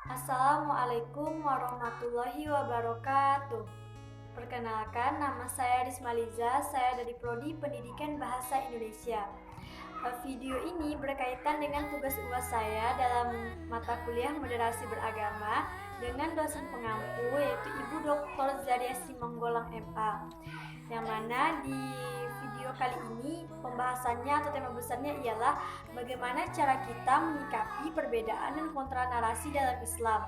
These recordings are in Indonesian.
Assalamualaikum warahmatullahi wabarakatuh. Perkenalkan, nama saya Rismaliza, saya dari Prodi Pendidikan Bahasa Indonesia. Video ini berkaitan dengan tugas UAS saya dalam mata kuliah Moderasi Beragama dengan dosen pengampu yaitu Ibu Dr. Zaria Simanggolang MA. Yang mana di video kali ini pembahasannya atau tema besarnya ialah bagaimana cara kita menyikapi perbedaan dan kontra narasi dalam Islam.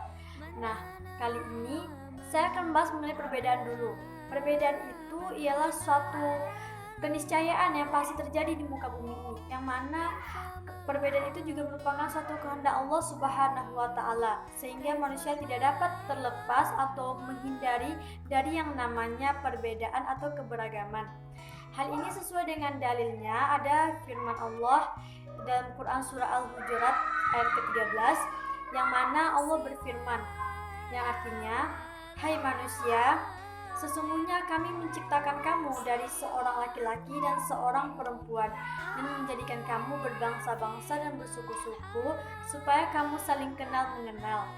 Nah, kali ini saya akan membahas mengenai perbedaan dulu. Perbedaan itu ialah suatu keniscayaan yang pasti terjadi di muka bumi ini, yang mana perbedaan itu juga merupakan suatu kehendak Allah Subhanahu wa Ta'ala, sehingga manusia tidak dapat terlepas atau menghindari dari yang namanya perbedaan atau keberagaman. Hal ini sesuai dengan dalilnya ada firman Allah dalam Quran surah Al-Hujurat ayat ke-13, yang mana Allah berfirman, yang artinya, "Hai manusia, sesungguhnya kami menciptakan kamu dari seorang laki-laki dan seorang perempuan dan menjadikan kamu berbangsa-bangsa dan bersuku-suku supaya kamu saling kenal mengenal.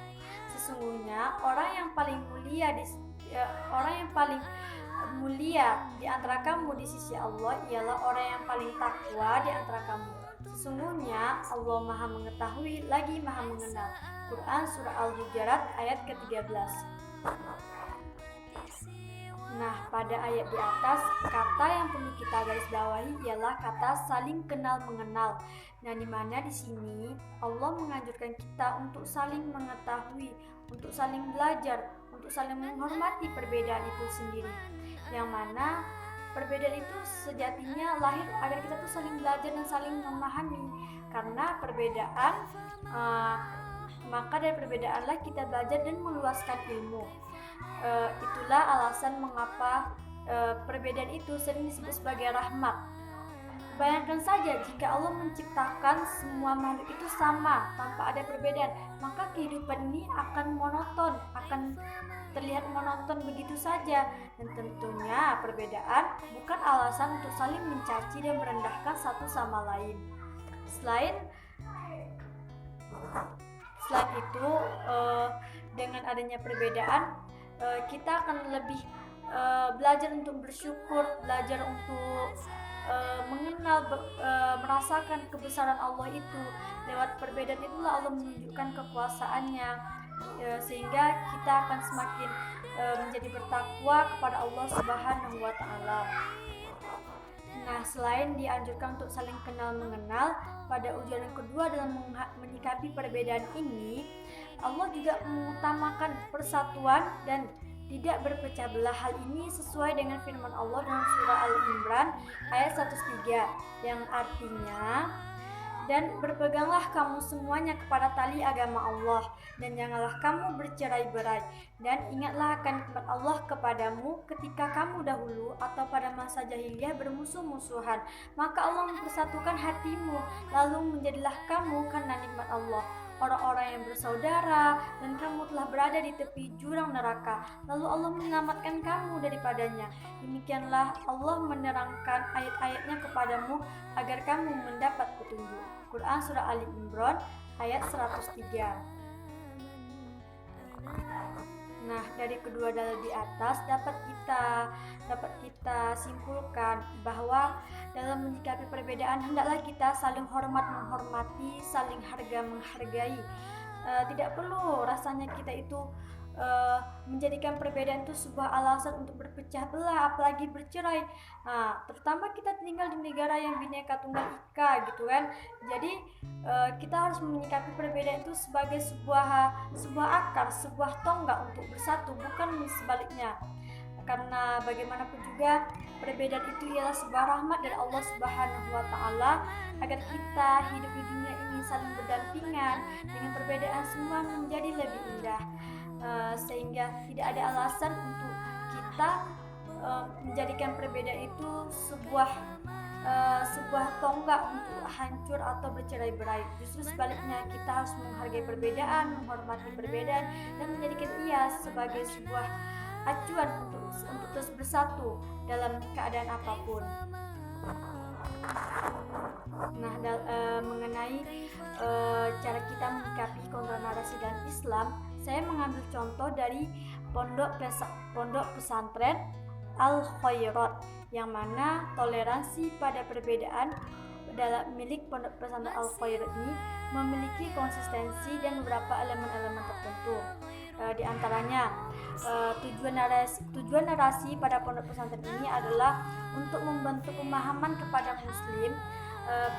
Sesungguhnya orang yang paling mulia di antara kamu di sisi Allah ialah orang yang paling takwa di antara kamu. Sesungguhnya Allah Maha mengetahui lagi Maha mengenal." Quran surah Al-Hujurat ayat ke-13. Nah, pada ayat di atas, kata yang perlu kita garis bawahi ialah kata saling kenal mengenal. Nah, di mana di sini Allah menganjurkan kita untuk saling mengetahui, untuk saling belajar, untuk saling menghormati perbedaan itu sendiri. Yang mana perbedaan itu sejatinya lahir agar kita tuh saling belajar dan saling memahami. Karena perbedaan, maka dari perbedaanlah kita belajar dan meluaskan ilmu. Itulah alasan mengapa perbedaan itu sering disebut sebagai rahmat. Bayangkan saja jika Allah menciptakan semua makhluk itu sama tanpa ada perbedaan, maka kehidupan ini akan monoton, akan terlihat monoton begitu saja. Dan tentunya perbedaan bukan alasan untuk saling mencaci dan merendahkan satu sama lain. Selain itu, dengan adanya perbedaan, kita akan lebih belajar untuk bersyukur, belajar untuk mengenal, merasakan kebesaran Allah itu. Lewat perbedaan itulah Allah menunjukkan kekuasaannya, sehingga kita akan semakin menjadi bertakwa kepada Allah Subhanahu wa Ta'ala. Nah, selain dianjurkan untuk saling kenal mengenal, pada ujian yang kedua dalam menyikapi perbedaan ini, Allah juga mengutamakan persatuan dan tidak berpecah belah. Hal ini sesuai dengan firman Allah dalam surah Al-Imran ayat 103, yang artinya, "Dan berpeganglah kamu semuanya kepada tali agama Allah, dan janganlah kamu bercerai-berai, dan ingatlah akan nikmat Allah kepadamu ketika kamu dahulu atau pada masa jahiliyah bermusuh-musuhan, maka Allah mempersatukan hatimu, lalu menjadilah kamu karena nikmat Allah orang-orang yang bersaudara, dan kamu telah berada di tepi jurang neraka, lalu Allah menyelamatkan kamu daripadanya. Demikianlah Allah menerangkan ayat-ayatnya kepadamu agar kamu mendapat petunjuk." Quran surah Ali Imran ayat 103. Nah, dari kedua dalil di atas dapat kita simpulkan bahwa dalam menyikapi perbedaan hendaklah kita saling hormat menghormati, saling harga menghargai. Tidak perlu rasanya kita itu menjadikan perbedaan itu sebuah alasan untuk berpecah belah, apalagi bercerai. Terutama kita tinggal di negara yang Bhinneka Tunggal Ika gitu kan. Jadi kita harus menyikapi perbedaan itu sebagai sebuah akar, sebuah tonggak untuk bersatu, bukan sebaliknya. Karena bagaimanapun juga perbedaan itu ialah sebuah rahmat dari Allah Subhanahu wa Ta'ala agar kita hidup di dunia ini saling berdampingan. Dengan perbedaan semua menjadi lebih indah, sehingga tidak ada alasan untuk kita menjadikan perbedaan itu sebuah tonggak untuk hancur atau bercerai-berai. Justru sebaliknya, kita harus menghargai perbedaan, menghormati perbedaan, dan menjadikan ia sebagai sebuah acuan untuk terus bersatu dalam keadaan apapun. Nah, mengenai cara kita menyikapi kontra narasi dalam Islam, saya mengambil contoh dari pondok pesantren Al Khairat, yang mana toleransi pada perbedaan dalam milik pondok pesantren Al Khairat ini memiliki konsistensi dan beberapa elemen-elemen tertentu. Di antaranya tujuan narasi pada pondok pesantren ini adalah untuk membentuk pemahaman kepada muslim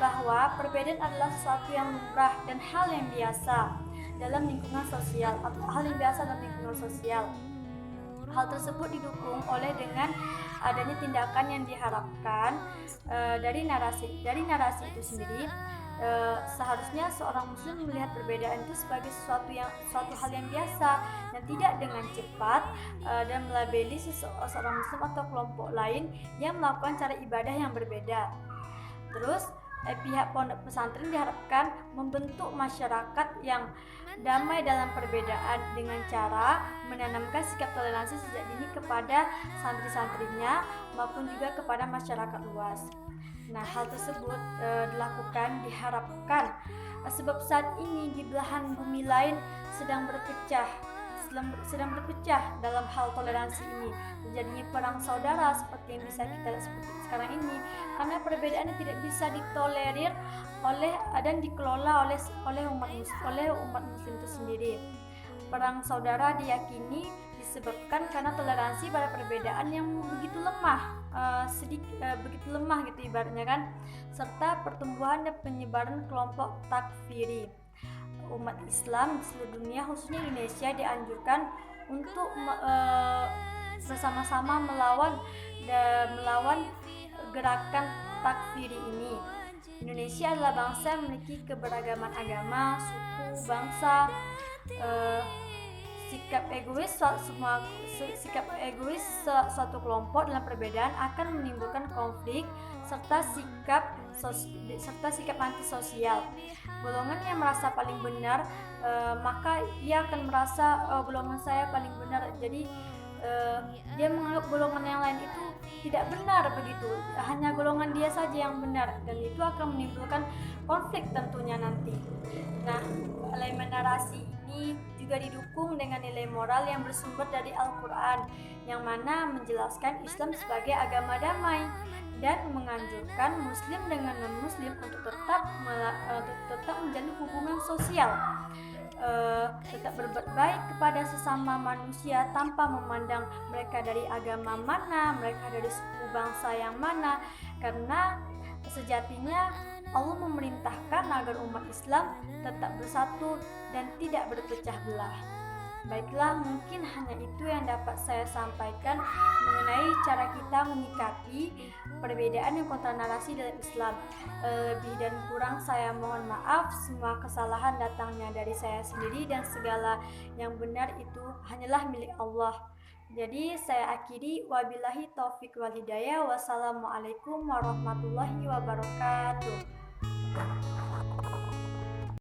bahwa perbedaan adalah sesuatu yang lumrah dan hal yang biasa dalam lingkungan sosial atau hal yang biasa dalam lingkungan sosial. Hal tersebut didukung oleh dengan adanya tindakan yang diharapkan dari narasi itu sendiri. Seharusnya seorang muslim melihat perbedaan itu sebagai suatu hal yang biasa dan tidak dengan cepat dan melabeli seorang muslim atau kelompok lain yang melakukan cara ibadah yang berbeda. Terus pihak pondok pesantren diharapkan membentuk masyarakat yang damai dalam perbedaan dengan cara menanamkan sikap toleransi sejak dini kepada santri-santrinya maupun juga kepada masyarakat luas. Nah, hal tersebut diharapkan sebab saat ini di belahan bumi lain sedang berpecah dalam hal toleransi ini, terjadinya perang saudara seperti yang bisa kita lihat seperti sekarang ini, karena perbedaan tidak bisa ditolerir dan dikelola oleh umat muslim itu sendiri. Perang saudara diyakini disebabkan karena toleransi pada perbedaan yang begitu lemah, begitu lemah gitu ibaratnya kan, serta pertumbuhan dan penyebaran kelompok takfiri. Umat Islam di seluruh dunia khususnya Indonesia dianjurkan untuk bersama-sama melawan gerakan takfiri ini. Indonesia adalah bangsa yang memiliki keberagaman agama, suku, bangsa. Sikap egois suatu kelompok dalam perbedaan akan menimbulkan konflik serta sikap antisosial. Golongan yang merasa paling benar maka ia akan merasa golongan saya paling benar, jadi dia menganggap golongan yang lain itu tidak benar begitu, hanya golongan dia saja yang benar, dan itu akan menimbulkan konflik tentunya nanti. Nah, elemen narasi ini juga didukung dengan nilai moral yang bersumber dari Al-Quran, yang mana menjelaskan Islam sebagai agama damai dan menganjurkan muslim dengan non-muslim untuk tetap menjalin hubungan sosial, tetap berbuat baik kepada sesama manusia tanpa memandang mereka dari agama mana, mereka dari suku bangsa yang mana, karena sejatinya Allah memerintahkan agar umat Islam tetap bersatu dan tidak berpecah belah. Baiklah, mungkin hanya itu yang dapat saya sampaikan mengenai cara kita menyikapi perbedaan yang kontra narasi dalam Islam. Lebih dan kurang saya mohon maaf, semua kesalahan datangnya dari saya sendiri dan segala yang benar itu hanyalah milik Allah. Jadi saya akhiri, wabillahi taufik wal hidayah. Wassalamualaikum warahmatullahi wabarakatuh.